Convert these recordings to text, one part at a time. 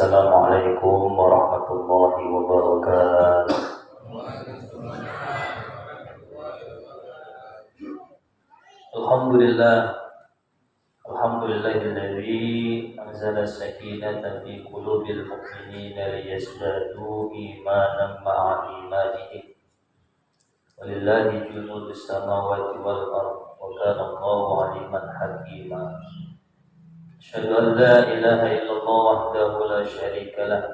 Assalamualaikum warahmatullahi wabarakatuh. Alhamdulillah, alhamdulillahilladzi anzala sakinata fi qulubil mu'minina liyazdadu imanan ma'a imanihim. Walillahi junudus samawati wal ardh wa kana Allahu 'aliman hakima. Asyhadu an la ilaha illallah wahdahu la syarika lah.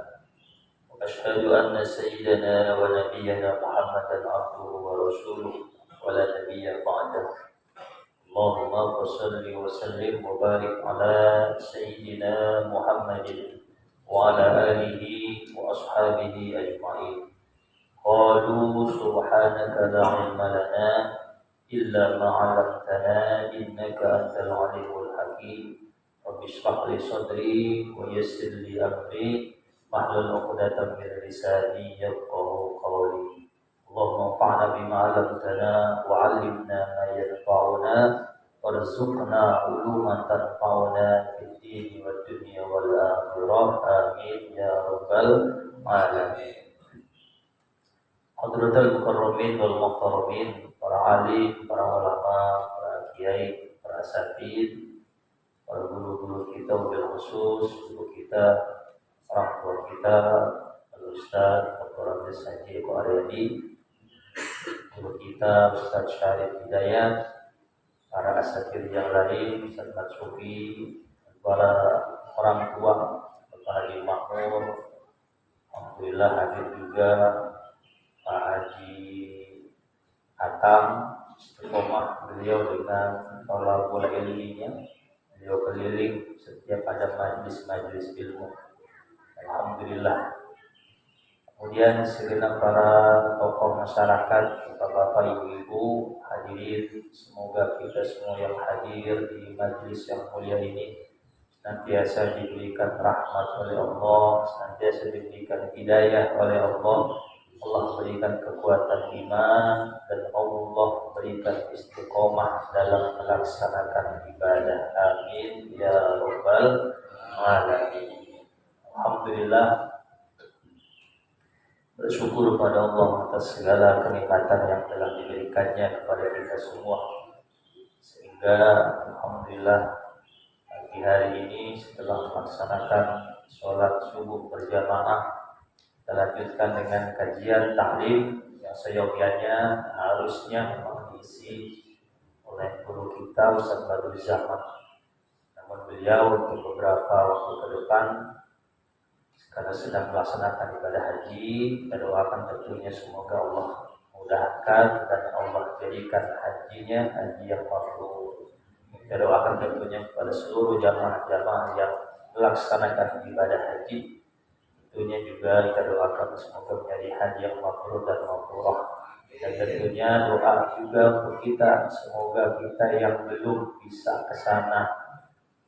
Wa asyhadu anna sayyidana wa nabiyyana Muhammadan 'abduhu wa rasuluhu wa la nabiyya ba'dahu. Allahumma shalli wa sallim wa barik ala sayyidina Muhammadin wa ala alihi wa ashabihi ajma'in. Qalu subhanaka la ilma lana illa ma 'allamtana innaka antal 'alimul hakim. Rabbi shrah li sadri wa yassir li amri wahlul 'uqdatam min lisani yafqahu qawli. Allahumma anfa'na bima 'allamtana wa 'allimna ma yanfa'una warzuqna 'uluman tanfa'una fid dini wad dunya wal akhirah. Amin ya rabbal alamin. Hadratul mukarramin wal mukarramin, para alim, para ulama, para kiai, para asatidz, para guru-guru kita, wabil khusus guru kita, orang tua kita, Al-Ustaz Dr. Abdus Haji Eko Aryadi, guru kita Ustaz Syarif Hidayat, para asatidz yang lain, Ustaz Mat Sufi, para orang tua, Bapak Haji Makmur, alhamdulillah hadir juga Pak Haji Hatam, istiqomah beliau dengan thalabul ilminya. Beliau keliling setiap ada majlis-majlis ilmu. Alhamdulillah. Kemudian segenap para tokoh masyarakat, bapak-bapak, ibu-ibu, hadirin, semoga kita semua yang hadir di majlis yang mulia ini senantiasa diberikan rahmat oleh Allah, senantiasa diberikan hidayah oleh Allah. Allah berikan kekuatan iman dan Allah berikan istiqomah dalam melaksanakan ibadah. Amin ya rabbal alamin. Alhamdulillah, bersyukur pada Allah atas segala kenikmatan yang telah diberikannya kepada kita semua, sehingga alhamdulillah pagi hari ini setelah melaksanakan sholat subuh berjamaah kita lanjutkan dengan kajian taklim yang seyogianya harusnya memang diisi oleh guru kita Ustaz Badrul Zaman. Namun beliau untuk beberapa waktu ke depan karena sedang melaksanakan ibadah haji, kita doakan tentunya semoga Allah mudahkan dan Allah jadikan hajinya haji yang mabrur. Kita doakan tentunya kepada seluruh jamaah-jamaah yang melaksanakan ibadah haji, tentunya juga kita doakan semoga menjadi haji yang mabrur dan mabrurah. Dan tentunya doa juga untuk kita, semoga kita yang belum bisa ke sana,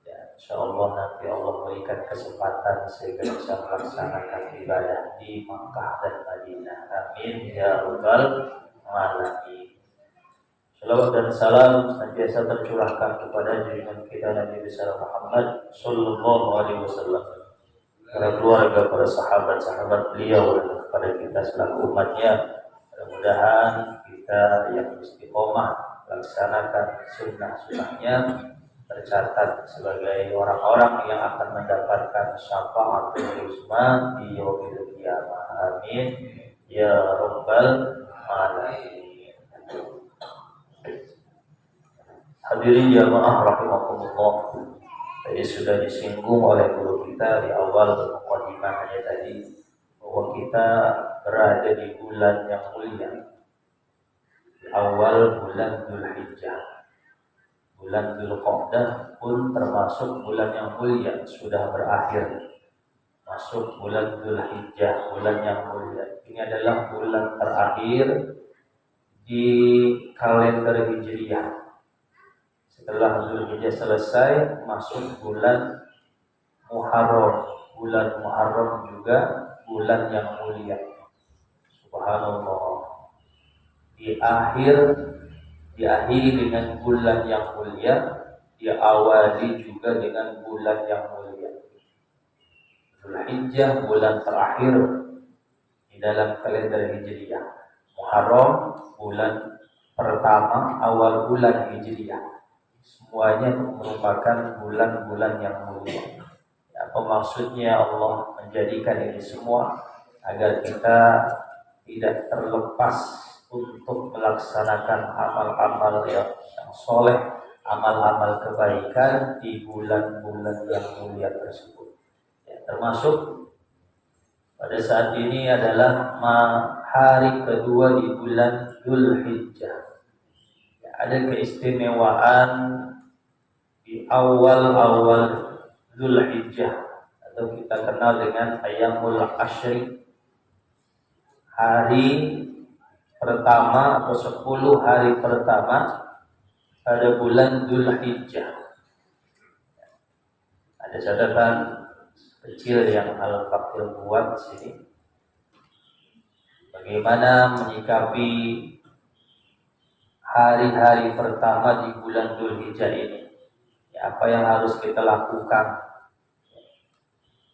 ya, insyaallah nanti Allah berikan kesempatan sehingga bisa melaksanakan ibadah di Makkah dan Madinah. Amin ya rabbal alamin. Salawat dan salam senantiasa tercurahkan kepada junjungan kita Nabi besar Muhammad sallallahu alaihi wasallam, para keluarga, para sahabat-sahabat beliau, dan kepada kita selaku umatnya. Mudah-mudahan kita yang istiqomah melaksanakan sunnah-sunnahnya tercatat sebagai orang-orang yang akan mendapatkan syafaatul uzma di yaumil qiyamah. Amin ya rabbal alamin. Hadirin jamaah rahimakumullah, tadi sudah disinggung oleh guru kita di awal mukadimahnya tadi bahwa kita berada di bulan yang mulia, di awal bulan Dzulhijjah. Bulan Dzulqa'dah pun termasuk bulan yang mulia, sudah berakhir. Masuk bulan Dzulhijjah, bulan yang mulia. Ini adalah bulan terakhir di kalender Hijriyah. Setelah Dzulhijjah selesai, masuk bulan Muharram. Bulan Muharram juga bulan yang mulia. Subhanallah. Diakhiri dengan bulan yang mulia, diawali juga dengan bulan yang mulia. Dzulhijjah bulan terakhir di dalam kalender Hijriah. Muharram bulan pertama awal bulan Hijriah. Semuanya merupakan bulan-bulan yang mulia. Apa maksudnya Allah menjadikan ini semua? Agar kita tidak terlepas untuk melaksanakan amal-amal yang soleh, amal-amal kebaikan di bulan-bulan yang mulia tersebut. Ya, termasuk pada saat ini adalah hari kedua di bulan Dzulhijjah. Ya, ada keistimewaan di awal-awal Dzulhijjah atau kita kenal dengan Ayyamul Ashri, hari pertama atau 10 hari pertama pada bulan Dzulhijjah. Ada catatan kecil yang Al-Fakir buat di sini. Bagaimana menyikapi hari-hari pertama di bulan Dzulhijjah ini? Ya, apa yang harus kita lakukan?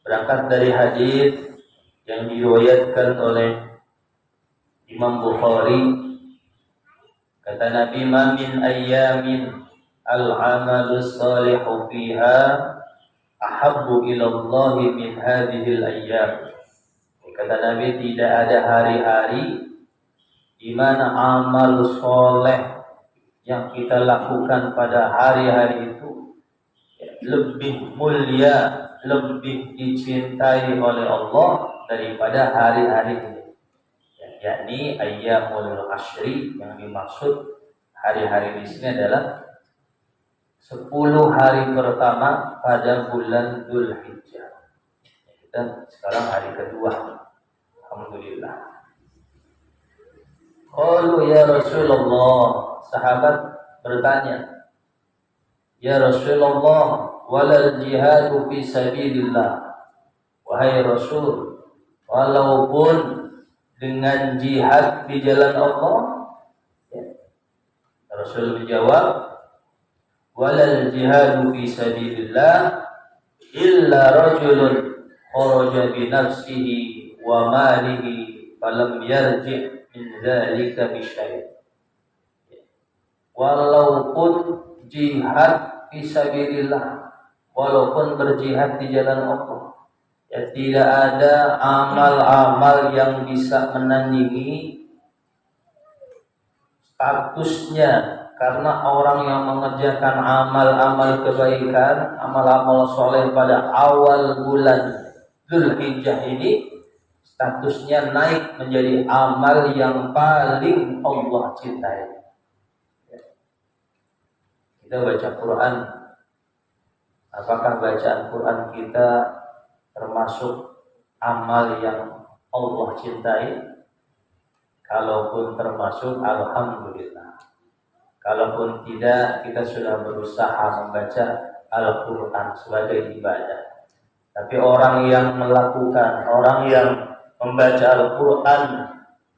Berangkat dari hadis yang diriwayatkan oleh Imam Bukhari, kata Nabi, "Ma min ayyamin al-'amalu salihu fiha ahabbu ila Allah min hadhil ayyam." Kata Nabi, tidak ada hari-hari di mana amal soleh yang kita lakukan pada hari-hari itu lebih mulia, lebih dicintai oleh Allah daripada hari-hari ini. Yakni Ayyamul Ashri, yang dimaksud hari-hari di sini adalah 10 hari pertama pada bulan Dzulhijjah. Kita sekarang hari kedua. Alhamdulillah. Qalu ya Rasulullah, sahabat bertanya, "Ya Rasulullah, walal jihadu fi sabilillah." Wahai Rasul, walaupun dengan jihad di jalan Allah, ya. Rasul menjawab, walal jihadu fi sabilillah illa rajulun kharaja bi nafsihi wa malihi falam yarji' min dzalika bi syai'. Walaupun jihad fi sabilillah, walaupun berjihad di jalan Allah, ya, tidak ada amal-amal yang bisa menandingi statusnya, karena orang yang mengerjakan amal-amal kebaikan, amal-amal soleh pada awal bulan Dzulhijjah ini, statusnya naik menjadi amal yang paling Allah cintai. Kita baca Quran, apakah bacaan Quran kita termasuk amal yang Allah cintai? Kalaupun termasuk, alhamdulillah. Kalaupun tidak, kita sudah berusaha membaca Al-Quran sebagai ibadah. Tapi orang yang melakukan, orang yang membaca Al-Quran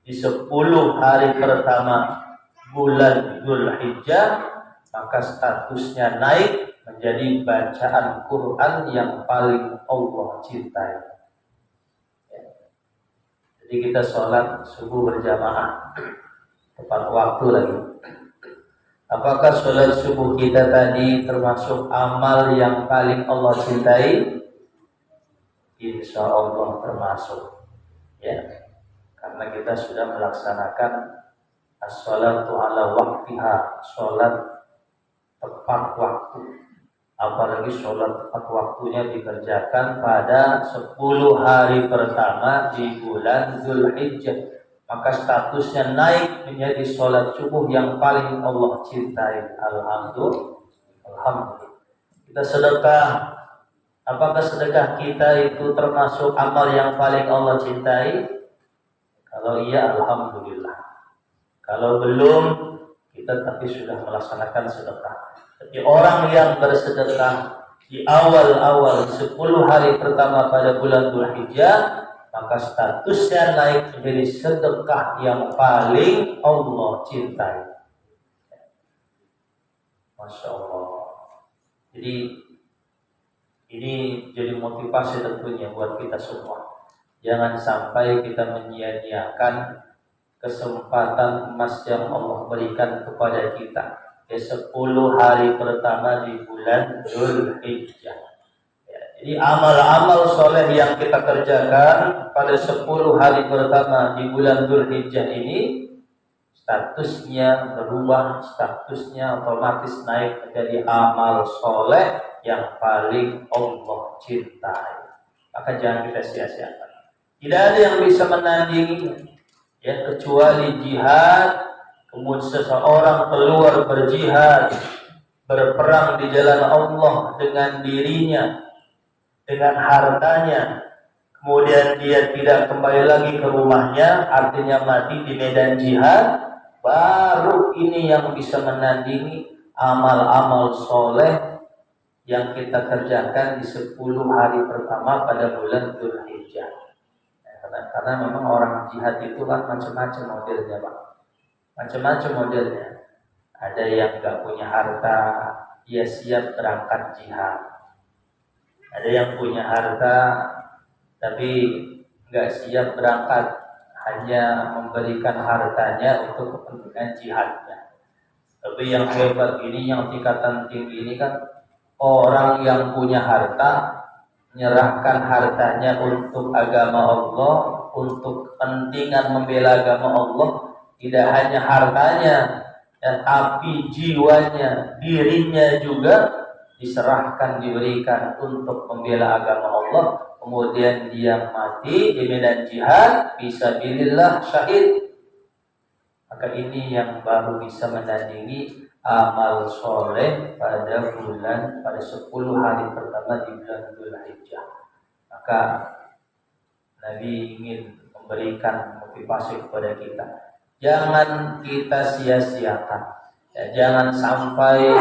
di 10 hari pertama bulan Dzulhijjah, maka statusnya naik menjadi bacaan Quran yang paling Allah cintai. Ya. Jadi kita sholat subuh berjamaah tepat waktu lagi. Apakah sholat subuh kita tadi termasuk amal yang paling Allah cintai? Insya Allah termasuk. Ya, karena kita sudah melaksanakan as-sholatu ala waqtiha, sholat tepat waktu. Apalagi sholat tepat waktunya dikerjakan pada 10 hari pertama di bulan Dzulhijjah, maka statusnya naik menjadi sholat subuh yang paling Allah cintai. Alhamdulillah. Kita sedekah. Apakah sedekah kita itu termasuk amal yang paling Allah cintai? Kalau iya, alhamdulillah. Kalau belum, kita tapi sudah melaksanakan sedekah. Tapi orang yang bersedekah di awal-awal 10 hari pertama pada bulan Dzulhijjah, maka statusnya naik menjadi sedekah yang paling Allah cintai. Masya Allah. Jadi Ini jadi motivasi tentunya buat kita semua. Jangan sampai kita menyia-nyiakan kesempatan emas yang Allah berikan kepada kita di 10 hari pertama di bulan Dzulhijjah. Ya, jadi amal-amal soleh yang kita kerjakan pada 10 hari pertama di bulan Dzulhijjah ini statusnya berubah, statusnya otomatis naik menjadi amal soleh yang paling Allah cintai. Maka jangan kita sia-siakan. Tidak ada yang bisa menandingi ya, kecuali jihad. Kemudian seseorang keluar berjihad, berperang di jalan Allah dengan dirinya, dengan hartanya, kemudian dia tidak kembali lagi ke rumahnya, artinya mati di medan jihad, baru ini yang bisa menandingi amal-amal soleh yang kita kerjakan di 10 hari pertama pada bulan Dzulhijjah. Karena memang orang jihad itu kan macam-macam modelnya, Pak. Macam-macam modelnya. Ada yang nggak punya harta, dia siap berangkat jihad. Ada yang punya harta, tapi nggak siap berangkat, hanya memberikan hartanya untuk kepentingan jihadnya. Tapi yang hebat ini, yang tingkatan tinggi ini kan orang yang punya harta, menyerahkan hartanya untuk agama Allah, untuk kepentingan membela agama Allah. Tidak hanya hartanya, tapi jiwanya, dirinya juga diserahkan, diberikan untuk membela agama Allah. Kemudian dia mati di medan jihad, fisabilillah, syahid. Maka ini yang baru bisa menandingi amal soleh pada 10 hari pertama di bulan Dzulhijjah. Maka Nabi ingin memberikan motivasi kepada kita. Jangan kita sia-siakan. Ya, jangan sampai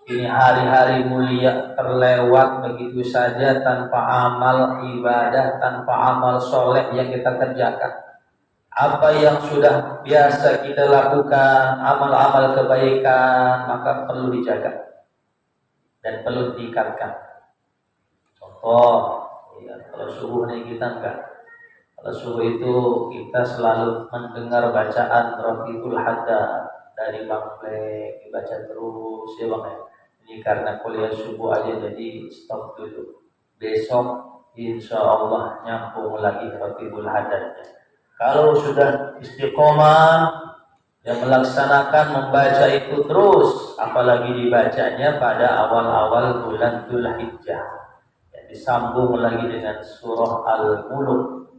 ini hari-hari mulia terlewat begitu saja tanpa amal ibadah, tanpa amal soleh yang kita kerjakan. Apa yang sudah biasa kita lakukan, amal-amal kebaikan, maka perlu dijaga dan perlu ditingkatkan. Contoh, ya, kalau subuh nih kita enggak. Kalau subuh itu kita selalu mendengar bacaan Raqibul Hadda dari Bang Ple, dibaca terus ya Bang ya. Ini karena kuliah subuh aja jadi stop dulu. Besok insya Allah nyambung lagi Raqibul Hadda. Kalau sudah istiqomah yang melaksanakan membaca itu terus, apalagi dibacanya pada awal-awal bulan Dzulhijjah. Ya, disambung lagi dengan surah Al-Mulk.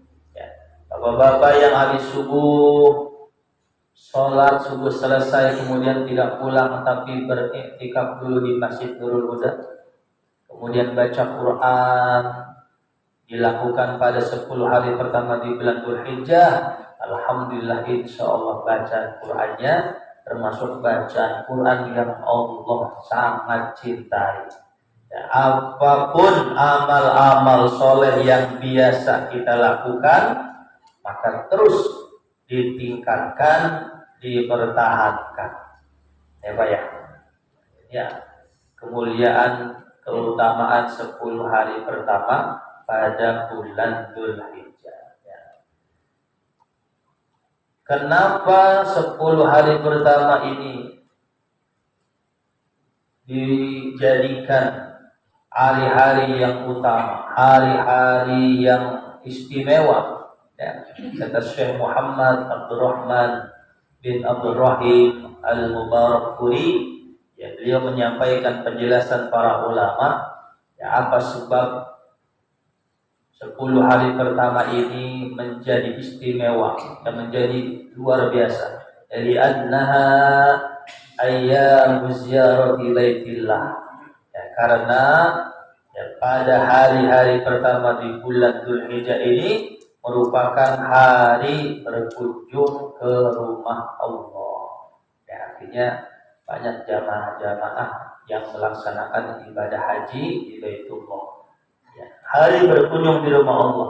Bapak-bapak yang habis subuh, sholat subuh selesai kemudian tidak pulang tapi beriktikaf dulu di Masjid Nurul Huda, kemudian baca Quran, dilakukan pada 10 hari pertama di bulan Dzulhijjah. Alhamdulillah insyaallah bacaan Qurannya termasuk bacaan Quran yang Allah sangat cintai. Ya, apapun amal-amal soleh yang biasa kita lakukan, maka terus ditingkatkan, dipertahankan. Ya Pak ya. Ya, kemuliaan, keutamaan 10 hari pertama pada bulan Dzulhijjah. Ya. Kenapa 10 hari pertama ini dijadikan hari-hari yang utama, hari-hari yang istimewa? Ya, kata Syekh Muhammad Abdurrahman bin Abdurrahim Al-Mubarakfuri, ya, beliau menyampaikan penjelasan para ulama, ya, apa sebab 10 hari pertama ini menjadi istimewa dan menjadi luar biasa. Jadi annaha ayyamu ziyarati baitillah. Ya, karena ya, pada hari-hari pertama di bulan Dzulhijjah ini merupakan hari berkunjung ke rumah Allah. Ya, artinya banyak jamaah-jamaah yang melaksanakan ibadah haji di Baitullah. Ya, hari berkunjung di rumah Allah.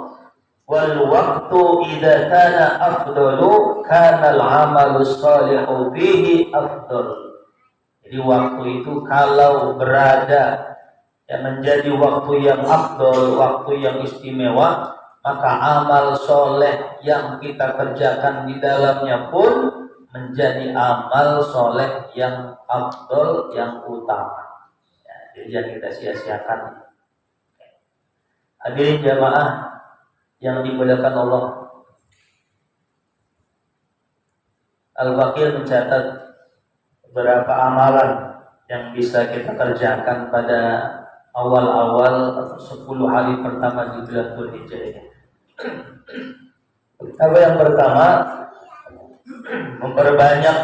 Wal waqtu idza kana afdalu kana al-amalu shalihu fihi afdal. Jadi waktu itu kalau berada yang menjadi waktu yang afdol, waktu yang istimewa, maka amal soleh yang kita kerjakan di dalamnya pun menjadi amal soleh yang afdol, yang utama. Ya, jadi yang kita sia-siakan. Hadirin jamaah yang dimuliakan Allah, Al-Baqir mencatat beberapa amalan yang bisa kita kerjakan pada awal-awal 10 hari pertama di bulan Dzulhijjah ini. Apa yang pertama? Memperbanyak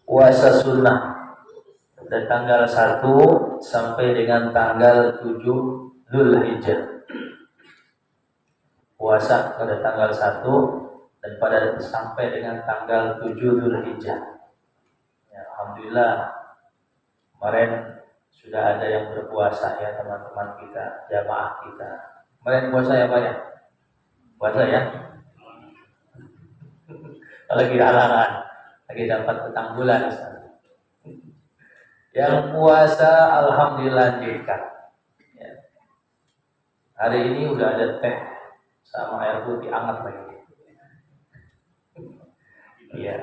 puasa sunnah dari tanggal 1 sampai dengan tanggal 7 Dzulhijjah. Puasa pada tanggal 1 dan pada sampai dengan tanggal 7 Dzulhijjah. Ya, alhamdulillah kemarin sudah ada yang berpuasa ya teman-teman kita, jamaah kita. Kemarin puasa ya Pak ya? Puasa ya? Lagi halangan, lagi dapat petang bulan. Yang puasa alhamdulillah lanjutkan. Ya. Hari ini udah ada teh sama air putih hangat lagi. Iya.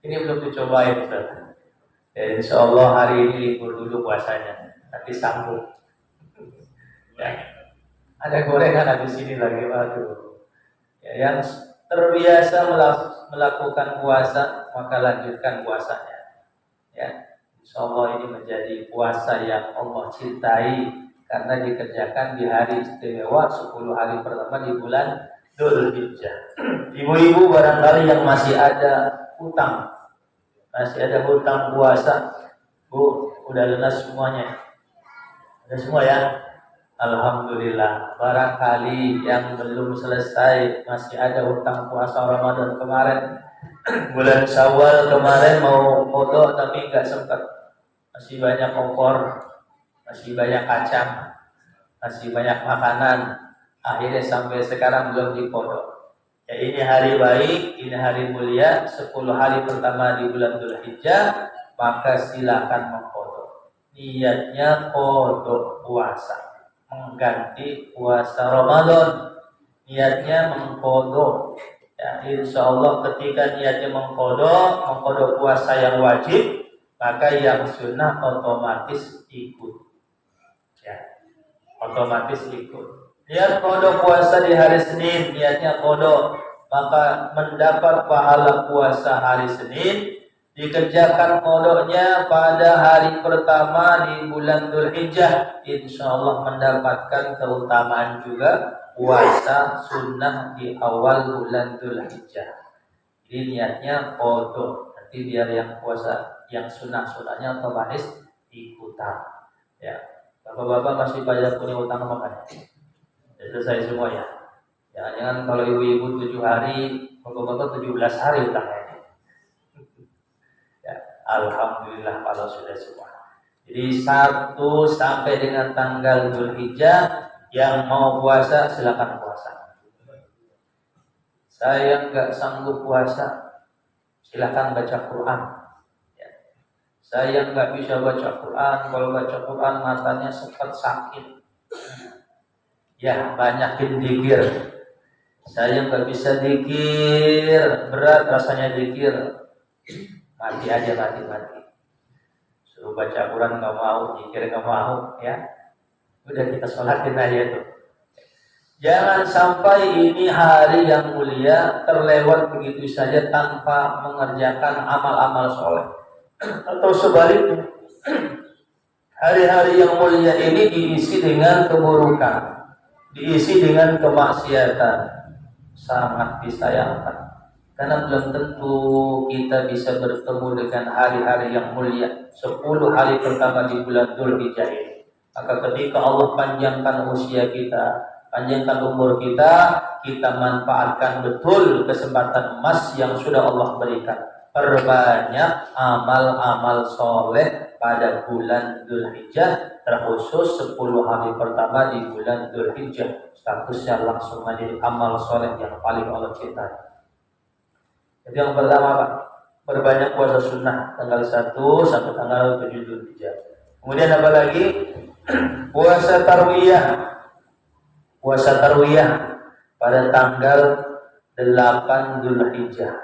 Ini belum dicobain, Ustaz. Ya, insya Allah hari ini libur dulu puasanya, nanti sambung. Ya. Ada gorengan habis ini lagi, waduh. Ya, yang terbiasa melakukan puasa, maka lanjutkan puasanya. Ya, insya Allah ini menjadi puasa yang Allah cintai karena dikerjakan di hari istimewa 10 hari pertama di bulan Dzulhijjah. Ibu-ibu barangkali yang masih ada hutang puasa, Bu, udah lunas semuanya? Udah semua ya? Alhamdulillah. Barangkali yang belum selesai masih ada hutang puasa Ramadan kemarin, bulan Syawal kemarin mau foto tapi nggak sempat. Masih banyak kompor, masih banyak kacang, masih banyak makanan. Akhirnya sampai sekarang belum dipoto. Ya, ini hari baik, ini hari mulia, 10 hari pertama di bulan Dzulhijjah, maka silakan mengqadha. Niatnya qadha puasa, mengganti puasa Ramadan. Niatnya mengqadha. Ya, insyaallah ketika niatnya mengqadha puasa yang wajib, maka yang sunnah otomatis ikut. Ya, otomatis ikut. Niat qadha puasa di hari Senin, niatnya qadha, maka mendapat pahala puasa hari Senin. Dikerjakan qadanya pada hari pertama di bulan Dzulhijjah, insyaallah mendapatkan keutamaan juga puasa sunnah di awal bulan Dzulhijjah. Jadi niatnya qadha, nanti biar yang puasa yang sunnah-sunnahnya otomatis ikutan. Ya, bapak-bapak masih banyak punya utang makan. Selesai semua ya. Jangan-jangan kalau ibu-ibu 7 hari, bapak-bapak 17 hari utangnya. Ya, alhamdulillah kalau sudah semua. Jadi 1 sampai dengan tanggal Dzulhijjah yang mau puasa silakan puasa. Saya nggak sanggup puasa, silakan baca Quran. Ya. Saya nggak bisa baca Quran, kalau baca Quran matanya sempat sakit. Ya, banyakin zikir. Saya nggak bisa zikir, berat rasanya zikir. Mati aja, mati. Suruh baca Quran nggak mau, zikir nggak mau, ya. Udah kita sholatin aja tuh. Jangan sampai ini hari yang mulia terlewat begitu saja tanpa mengerjakan amal-amal soleh. Atau sebaliknya, hari-hari yang mulia ini diisi dengan keburukan, diisi dengan kemaksiatan, sangat disayangkan. Karena belum tentu kita bisa bertemu dengan hari-hari yang mulia 10 hari pertama di bulan Dzulhijjah ini. Maka ketika Allah panjangkan usia kita, panjangkan umur kita, kita manfaatkan betul kesempatan emas yang sudah Allah berikan. Perbanyak amal-amal soleh pada bulan Dzulhijjah, terkhusus 10 hari pertama di bulan Dzulhijjah. Statusnya langsung menjadi amal soleh yang paling Allah cintai. Jadi yang pertama Pak, berbanyak puasa sunnah tanggal 1 sampai tanggal 7 Dzulhijjah. Kemudian apa lagi? Puasa tarwiyah. Puasa tarwiyah pada tanggal 8 Dzulhijjah.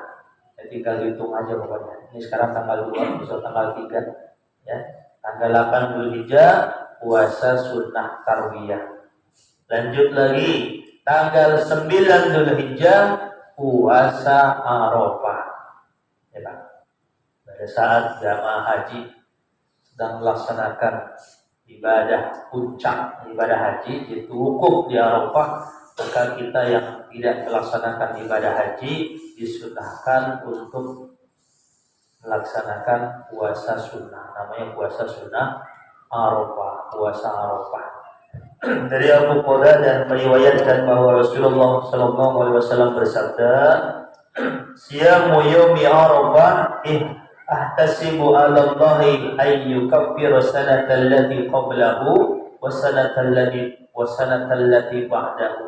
Ya, tinggal hitung aja pokoknya. Ini sekarang tanggal 2, besok tanggal 3. Ya. Tanggal 8 Dzulhijjah puasa sunnah tarwiyah. Lanjut lagi, tanggal 9 Dzulhijjah puasa Arafah. Ya, Pak. Pada saat jamaah haji sedang melaksanakan ibadah puncak ibadah haji, yaitu wukuf di Arafah, maka kita yang tidak melaksanakan ibadah haji disunahkan untuk melaksanakan puasa sunnah, namanya puasa sunnah Arafah, puasa Arafah. Dari Abu Qurra dan meriwayatkan bahwa Rasulullah Shallallahu Alaihi Wasallam bersabda, "Siyamu yaumi Arafah ahtasibu 'ala Allahi ay yukaffira sanata allati qablahu wa sanata allati ba'dahu."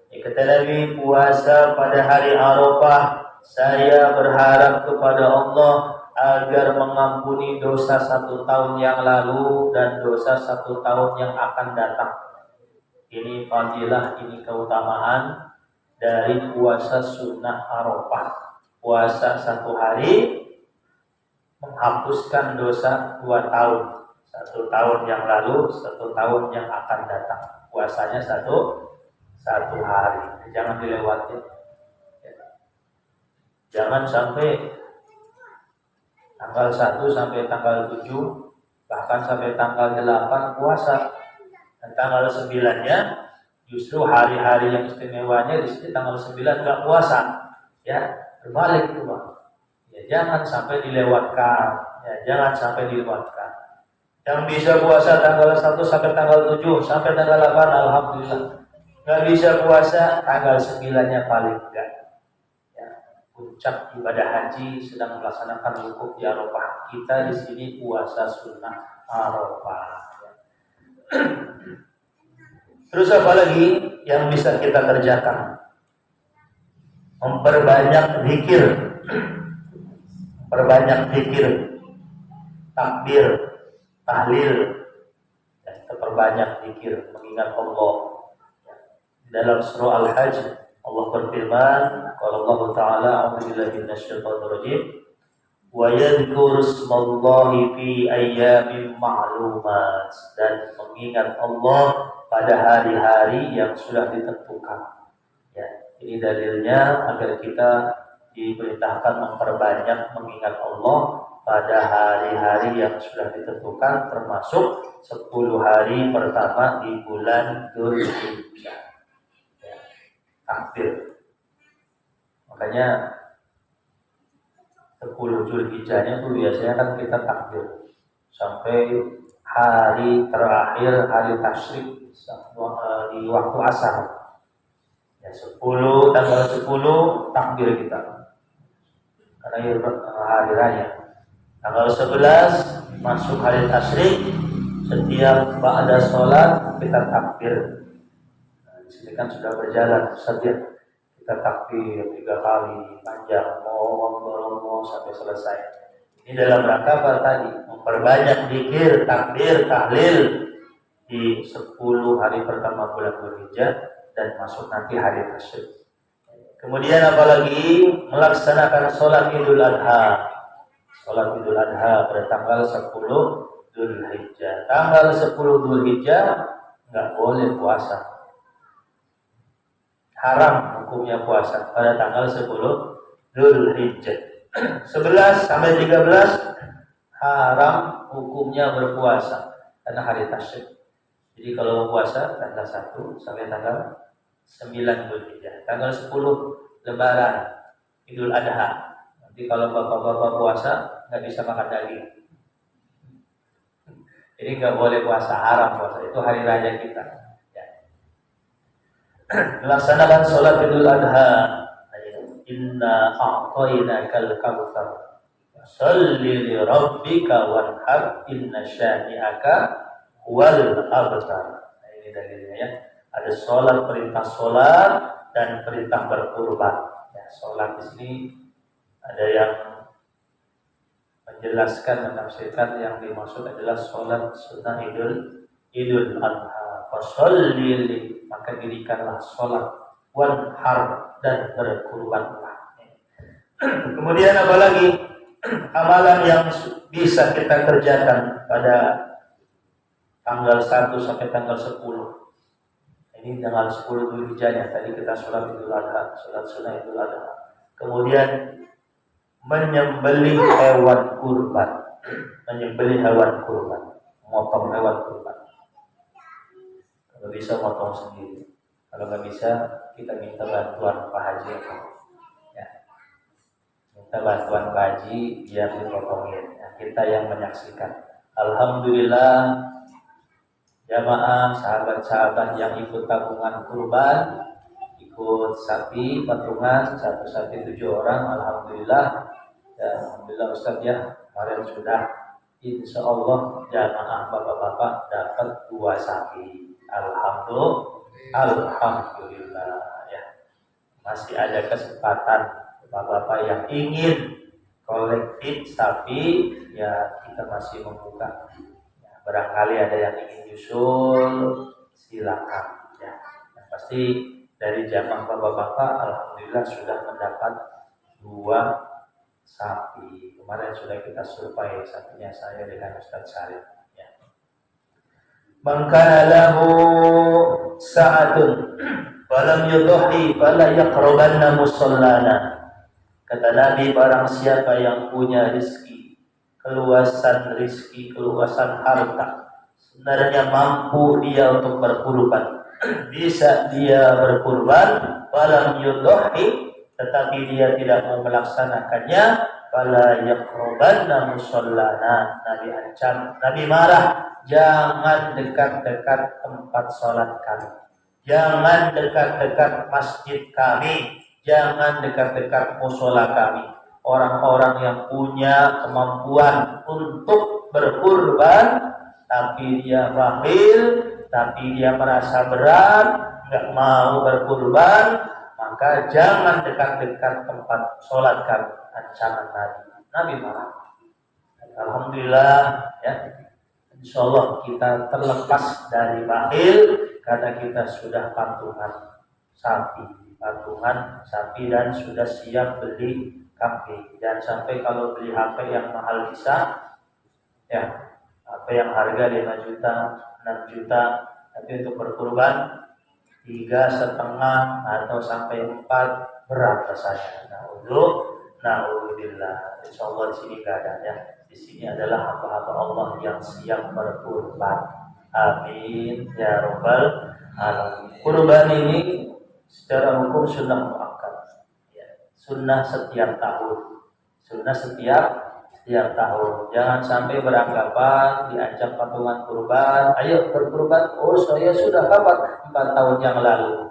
Kata Nabi, puasa pada hari Arafah, saya berharap kepada Allah agar mengampuni dosa 1 tahun yang lalu dan dosa 1 tahun yang akan datang. Ini fadilah, ini keutamaan dari puasa sunnah Arafah. Puasa 1 hari menghapuskan dosa 2 tahun. 1 tahun yang lalu, 1 tahun yang akan datang. Puasanya satu hari. Jangan dilewati. Jangan sampai tanggal 1 sampai tanggal 7, bahkan sampai tanggal 8 puasa. Dan tanggal 9-nya justru hari-hari yang istimewanya di sini tanggal 9 enggak puasa. Ya, berbalik itu, Bang. Ya, jangan sampai dilewatkan. Yang bisa puasa tanggal 1 sampai tanggal 7, sampai tanggal 8, alhamdulillah. Nggak bisa puasa tanggal 9-nya paling enggak. Ya, puncak ibadah haji sedang melaksanakan wukuf di Arafah. Kita di sini puasa sunnah Arafah. Terus apa lagi yang bisa kita kerjakan? Memperbanyak zikir, takbir, tahlil, dan terperbanyak zikir mengingat Allah. Dalam surah Al-Hajj Allah berfirman, qala Allah Ta'ala, a'udzubillahi minasyaitonir rajim, wa yadhkuru ismallahi fi ayyamin ma'lumat, dan mengingat Allah pada hari-hari yang sudah ditentukan. Ya, ini dalilnya agar kita diperintahkan memperbanyak mengingat Allah pada hari-hari yang sudah ditentukan, termasuk 10 hari pertama di bulan Dzulhijjah. Ya, takbir. Makanya 10 Dzulhijjahnya itu biasanya kan kita takbir sampai hari terakhir, hari tasyrik di waktu asar. Ya, tanggal 10 takbir kita. Karena hari raya. Tanggal 11 masuk hari tasyrik, setiap ba'da sholat kita takbir. Nah, di sini kan sudah berjalan setiap kita takbir 3 kali panjang, mau sampai selesai. Ini dalam rangka apa tadi? Memperbanyak zikir, takbir, tahlil di 10 hari pertama bulan Dzulhijjah dan masuk nanti hari tasyrik. Kemudian apalagi melaksanakan sholat Idul Adha. Sholat Idul Adha pada tanggal 10 Dzulhijjah. Tanggal 10 Dzulhijjah nggak boleh puasa. Haram hukumnya puasa pada tanggal 10 Dzulhijjah. 11 sampai 13 haram hukumnya berpuasa karena hari tasyrik. Jadi kalau mau puasa tanggal 1 sampai tanggal 9 Dzulhijjah. Tanggal 10 Lebaran Idul Adha. Nanti kalau bapak-bapak puasa nggak bisa makan daging. Jadi nggak boleh puasa, haram puasa. Itu hari raya kita. Ya. Melaksanakan sholat Idul Adha. Inna a'tainakal kautsar. Shalli li rabbika wanhar inna syani'aka wal abtar. Nah, ini dalilnya ya. Ada sholat, perintah sholat dan perintah berkurban. Ya, sholat di sini ada yang menjelaskan, menafsirkan yang dimaksud adalah sholat sunnah Idul Adha. Fasholli, maka dirikanlah sholat, wanhar, dan berkurbanlah. Kemudian apalagi amalan yang bisa kita kerjakan pada tanggal 1 sampai tanggal 10. Ini tanggal 10 Dzulhijjah, tadi kita sholat Idul Adha, sholat sunnah Idul Adha. Kemudian menyembelih hewan kurban, motong hewan kurban. Kalau bisa motong sendiri, kalau nggak bisa kita minta bantuan Pak Haji, ya. Minta bantuan Pak Haji biar dipotongin. Ya, kita yang menyaksikan. Alhamdulillah, jamaah sahabat-sahabat yang ikut tabungan kurban, ikut sapi patungan 1 sapi 7 orang, alhamdulillah. Ya, alhamdulillah Ustaz ya, kemarin sudah insya Allah jamaah bapak-bapak dapat 2 sapi. Alhamdulillah ya. Masih ada kesempatan bapak-bapak yang ingin kolektif sapi, ya kita masih membuka. Ya, barangkali ada yang ingin nyusul, silakan ya. Yang pasti dari jamaah bapak-bapak alhamdulillah sudah mendapat 2 sapi. Kemarin sudah kita survei sapinya saya dengan Ustaz Syarif ya. Man kana lahu sa'atun falam yudhi fala yaqrabanna musallana. Kata Nabi, barang siapa yang punya rezeki, keluasan rezeki, keluasan harta, sebenarnya mampu dia untuk berkurban, bisa dia berkurban, falam yudhi, tetapi dia tidak mau melaksanakannya, fala yaqrabanna musallana. Nabi ancam, Nabi marah, jangan dekat-dekat tempat sholat kami, jangan dekat-dekat masjid kami, jangan dekat-dekat mushola kami. Orang-orang yang punya kemampuan untuk berkurban, tapi dia bakhil, tapi dia merasa berat, nggak mau berkurban, maka jangan dekat-dekat tempat sholat kami. Ancaman Nabi marah. Alhamdulillah ya, insya Allah kita terlepas dari bakhil karena kita sudah patungan sapi dan sudah siap beli kambing. Dan sampai kalau beli HP yang mahal bisa ya, HP yang harga 5 juta 6 juta, tapi untuk berkurban 3,5 atau sampai 4 berat rasanya. Na'udzubillah. Insyaallah di sini enggak ada ya. Di sini adalah hamba-hamba Allah yang siap berkurban. Amin ya rabbal alamin. Kurban ini secara hukum sunnah muakkad. Ya, sunnah setiap tahun. Jangan sampai beranggapan diajak patungan kurban, ayo berkurban. Oh, saya sudah kapan? 4 tahun yang lalu.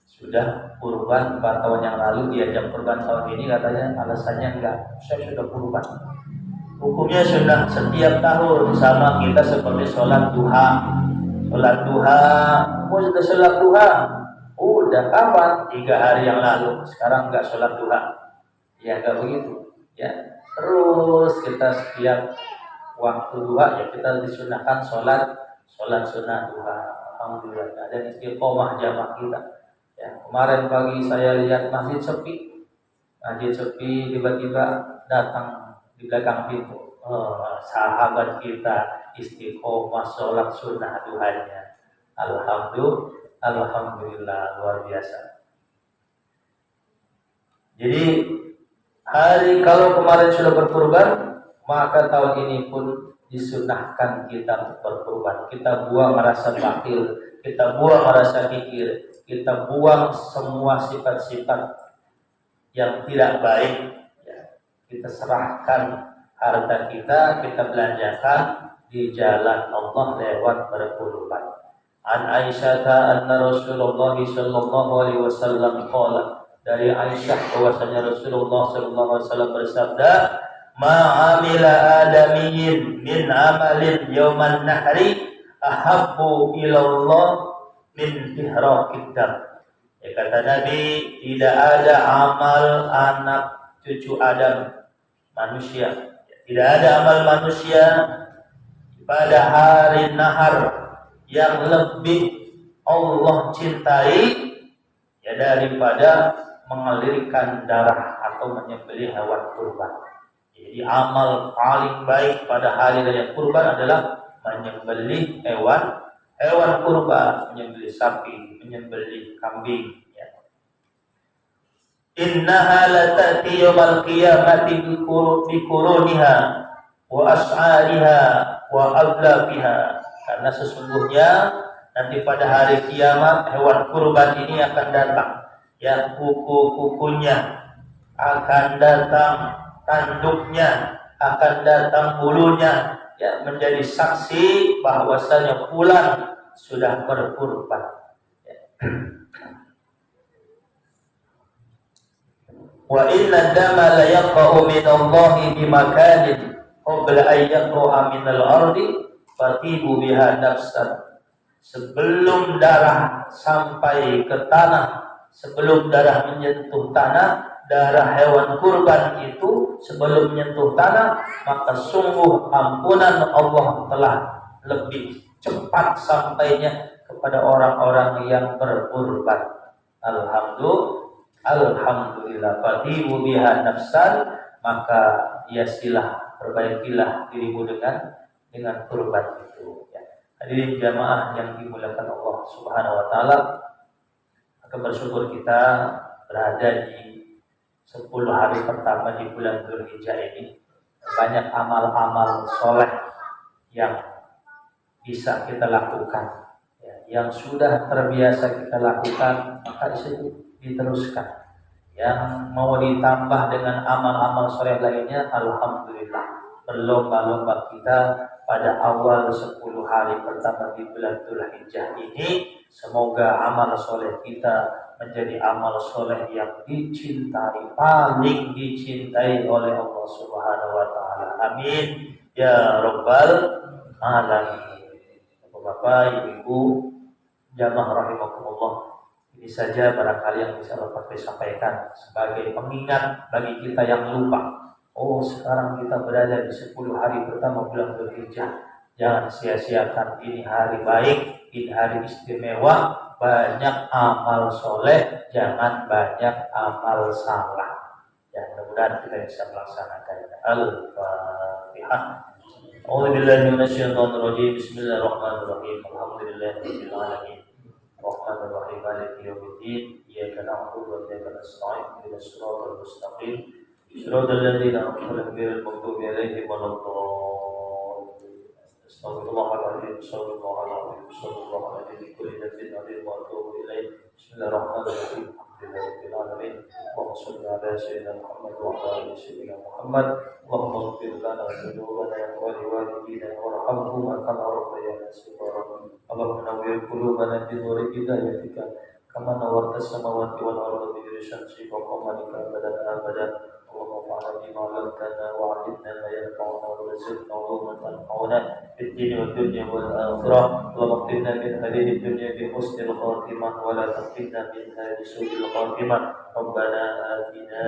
Sudah kurban 4 tahun yang lalu, diajak kurban tahun ini katanya alasannya enggak, saya sudah kurban. Hukumnya sunnah setiap tahun, sama kita seperti sholat duha. Oh, sudah sholat duha. Udah kapan? 3 hari yang lalu. Sekarang enggak sholat duha. Ya enggak begitu. Ya. Terus kita setiap waktu duha ya kita disunahkan sholat sunnah duha. Alhamdulillah ada istiqomah jamaah kita. Ya, kemarin pagi saya lihat masjid sepi, tiba-tiba datang di belakang pintu. Sahabat kita istiqomah sholat sunnah duhanya. Alhamdulillah luar biasa. Jadi kalau kemarin sudah berkurban, maka tahun ini pun disunahkan kita untuk berkurban. Kita buang rasa bakhil, kita buang rasa kikir, kita buang semua sifat-sifat yang tidak baik. Ya, kita serahkan harta kita belanjakan di jalan Allah lewat berkurban. An Aisyah anna Rasulullah sallallahu alaihi wasallam qala, dari Aisyah bahwasanya Rasulullah sallallahu alaihi wasallam bersabda, ma'amila adamiyyin min amalin yawman nahri ahabbu ilallah min ihraqid dam. Ya, kata Nabi, tidak ada amal anak cucu Adam manusia. Tidak ada amal manusia pada hari nahar yang lebih Allah cintai ya daripada mengalirkan darah atau menyembelih hewan kurban. Jadi amal paling baik pada hari raya kurban adalah menyembelih hewan kurban, menyembelih sapi, menyembelih kambing. Ya. Innaha latati yawmal qiyamati biquruniha wa as'ariha wa aglabiha. Karena sesungguhnya nanti pada hari kiamat hewan kurban ini akan datang, ya kuku-kukunya akan datang, tanduknya akan datang, bulunya ya menjadi saksi bahwasanya fulan sudah berkurban. Ya. Wa inna dama la yaqa'u min Allahi bi makanin qabla an yaqa'a min al-ardi fatibu biha nafsan. Sebelum darah sampai ke tanah, sebelum darah menyentuh tanah, darah hewan kurban itu sebelum menyentuh tanah, maka sungguh ampunan Allah telah lebih cepat sampainya kepada orang-orang yang berkurban. Alhamdulillah fatibu biha nafsan, maka hiasilah, perbaikilah dirimu dengan kurban itu. Ya. Hadirin jamaah yang dimuliakan Allah Subhanahu wa taala, maka bersyukur kita berada di 10 hari pertama di bulan Dzulhijjah ini. Banyak amal-amal soleh yang bisa kita lakukan, ya, yang sudah terbiasa kita lakukan, maka itu diteruskan. Yang mau ditambah dengan amal-amal soleh lainnya, alhamdulillah. Berlomba-lomba kita pada awal 10 hari pertama di bulan Dzulhijjah ini, semoga amal soleh kita menjadi amal soleh yang dicintai, paling dicintai oleh Allah Subhanahu wa taala. Amin ya rabbal alamin. Bapak, Ibu, jamaah rahimakumullah. Ini saja barangkali yang bisa Bapak sampaikan sebagai pengingat bagi kita yang lupa. Oh, sekarang kita berada di 10 hari pertama bulan Dzulhijjah. Jangan sia-siakan, ini hari baik, ini hari istimewa. Banyak amal soleh, jangan banyak amal salah. Ya, mudah-mudahan kita bisa melaksanakannya. Al-Fatihah. A'udzubillahi minasyaitonir rajim. Bismillahirrahmanirrahim. Alhamdulillahirabbil alamin. Rahmanir-Rahim. Maliki yaumiddin. Iyyaka na'budu wa iyyaka nasta'in. Ihdinas siratal mustaqim. Shiratal ladzina an'amta 'alaihim ghairil maghdubi 'alaihim waladdallin. Astagfirullahaladzim. Astagfirullahaladzim. Kulli dzambin 'adzim wa atubu ilaih. Bismillahirrahmanirrahim. Alhamdulillahirabbil alamin. Allahumma shalli 'ala sayyidina Muhammad wa 'ala ali sayyidina Muhammad. Allahumma ighfir lana dzunubana wa liwalidina warhamhum kama rabbayana shighara. Allahumma nawwir qulubana bi nuri hidayatika kama nawwarta as-samawati wal arda bi nuri syamsika wa qamarika abadan. اللهم اعلم بما علمتنا وعلمنا ما ينفعنا وارزقنا علوما تنفعنا في الدين والدنيا والاخره. اللهم اغفرنا من هذه الدنيا بحسن الخاتمه ولا تفتنا منها بسوء الخاتمه. ربنا آتنا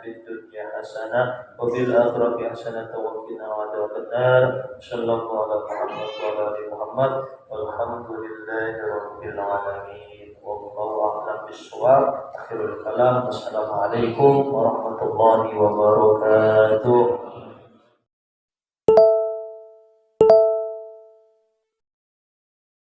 في الدنيا حسنه وفي الاخره حسنه وقنا عذاب النار. صلى الله على محمد وعلى ال محمد والحمد لله رب العالمين. Wallahu a'lam bishawab. Akhirul kalam. Wassalamualaikum warahmatullahi wabarakatuh.